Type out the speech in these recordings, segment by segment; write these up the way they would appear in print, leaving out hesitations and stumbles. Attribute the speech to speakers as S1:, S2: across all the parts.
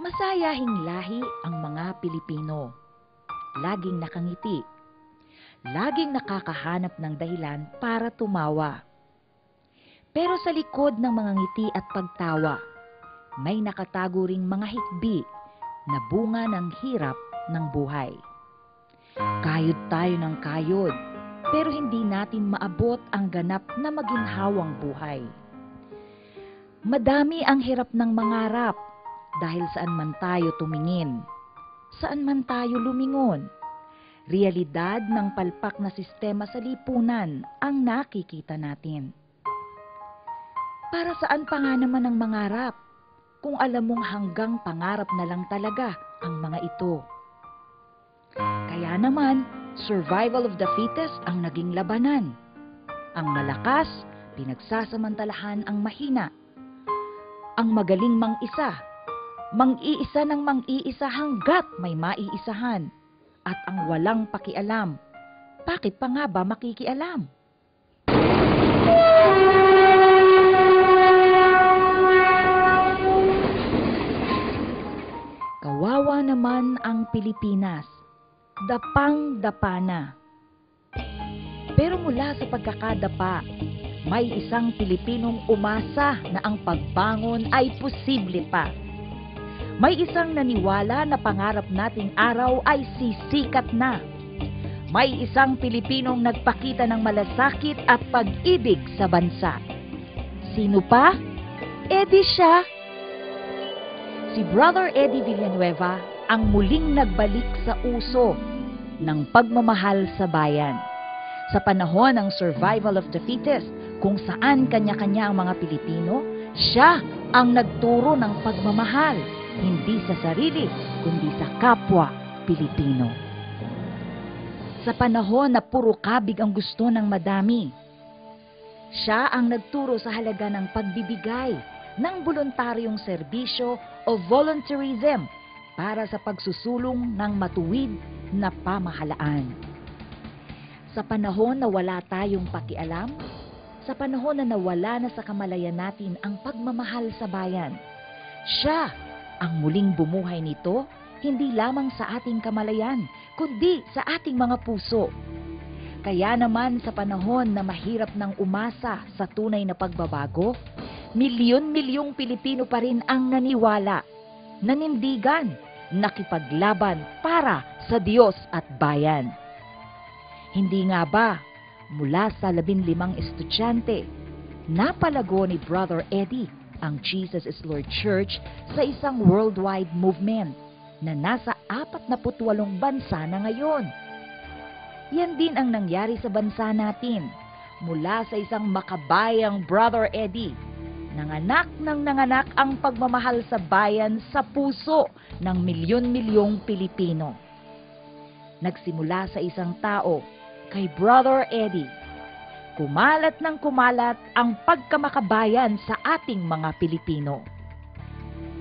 S1: Masayahing lahi ang mga Pilipino. Laging nakangiti. Laging nakakahanap ng dahilan para tumawa. Pero sa likod ng mga ngiti at pagtawa, may nakatago ring mga hikbi na bunga ng hirap ng buhay. Kayod tayo ng kayod, pero hindi natin maabot ang ganap na maginhawang buhay. Madami ang hirap ng mangarap dahil saan man tayo tumingin, saan man tayo lumingon. Realidad ng palpak na sistema sa lipunan ang nakikita natin. Para saan pa nga naman ang mangarap kung alam mong hanggang pangarap na lang talaga ang mga ito? Kaya naman, survival of the fittest ang naging labanan. Ang malakas, pinagsasamantalahan ang mahina. Ang magaling mang-iisa ng mang-iisa hanggat may maiisahan. At ang walang pakialam, bakit pa nga ba makikialam? Kawawa naman ang Pilipinas, dapang-dapa na. Pero mula sa pagkakadapa, may isang Pilipinong umasa na ang pagbangon ay posible pa. May isang naniwala na pangarap nating araw ay sisikat na. May isang Pilipinong nagpakita ng malasakit at pag-ibig sa bansa. Sino pa? Siya. Si Brother Eddie Villanueva ang muling nagbalik sa uso ng pagmamahal sa bayan. Sa panahon ng survival of the fittest, kung saan kanya-kanya ang mga Pilipino, siya ang nagturo ng pagmamahal, hindi sa sarili, kundi sa kapwa Pilipino. Sa panahon na puro kabig ang gusto ng madami, siya ang nagturo sa halaga ng pagbibigay ng voluntaryong serbisyo o volunteerism para sa pagsusulong ng matuwid na pamahalaan. Sa panahon na wala tayong pakialam, sa panahon na nawala na sa kamalayan natin ang pagmamahal sa bayan, siya ang muling bumuhay nito, hindi lamang sa ating kamalayan, kundi sa ating mga puso. Kaya naman sa panahon na mahirap ng umasa sa tunay na pagbabago, milyon-milyong Pilipino pa rin ang naniwala, nanindigan, nakipaglaban para sa Diyos at bayan. Hindi nga ba, mula sa 15 estudyante, napalago ni Brother Eddie ang Jesus is Lord Church sa isang worldwide movement na nasa 48 bansa na ngayon. Yan din ang nangyari sa bansa natin mula sa isang makabayang Brother Eddie. Nanganak ang pagmamahal sa bayan sa puso ng milyon-milyong Pilipino. Nagsimula sa isang tao, kay Brother Eddie. Kumalat ng kumalat ang pagkamakabayan sa ating mga Pilipino.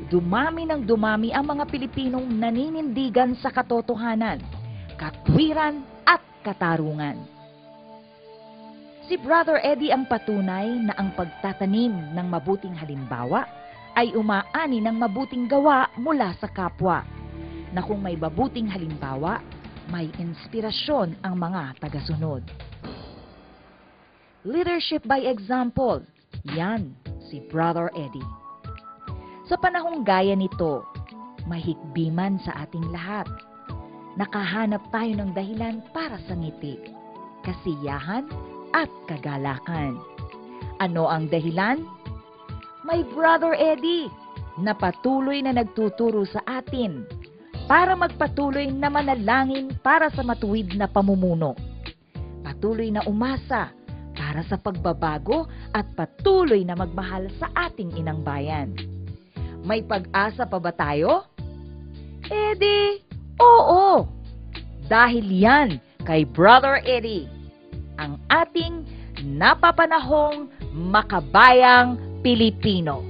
S1: Dumami ng dumami ang mga Pilipinong naninindigan sa katotohanan, katwiran at katarungan. Si Brother Eddie ang patunay na ang pagtatanim ng mabuting halimbawa ay umaani ng mabuting gawa mula sa kapwa, na kung may mabuting halimbawa, may inspirasyon ang mga tagasunod. Leadership by example, yan si Brother Eddie. Sa panahong gaya nito, mahigbiman sa ating lahat. Nakahanap tayo ng dahilan para sa ngiti, kasiyahan at kagalakan. Ano ang dahilan? May Brother Eddie na patuloy na nagtuturo sa atin para magpatuloy na manalangin para sa matuwid na pamumuno. Patuloy na umasa para sa pagbabago at patuloy na magmahal sa ating inang bayan. May pag-asa pa ba tayo? Eddie, oo! Dahil yan kay Brother Eddie, ang ating napapanahong makabayang Pilipino.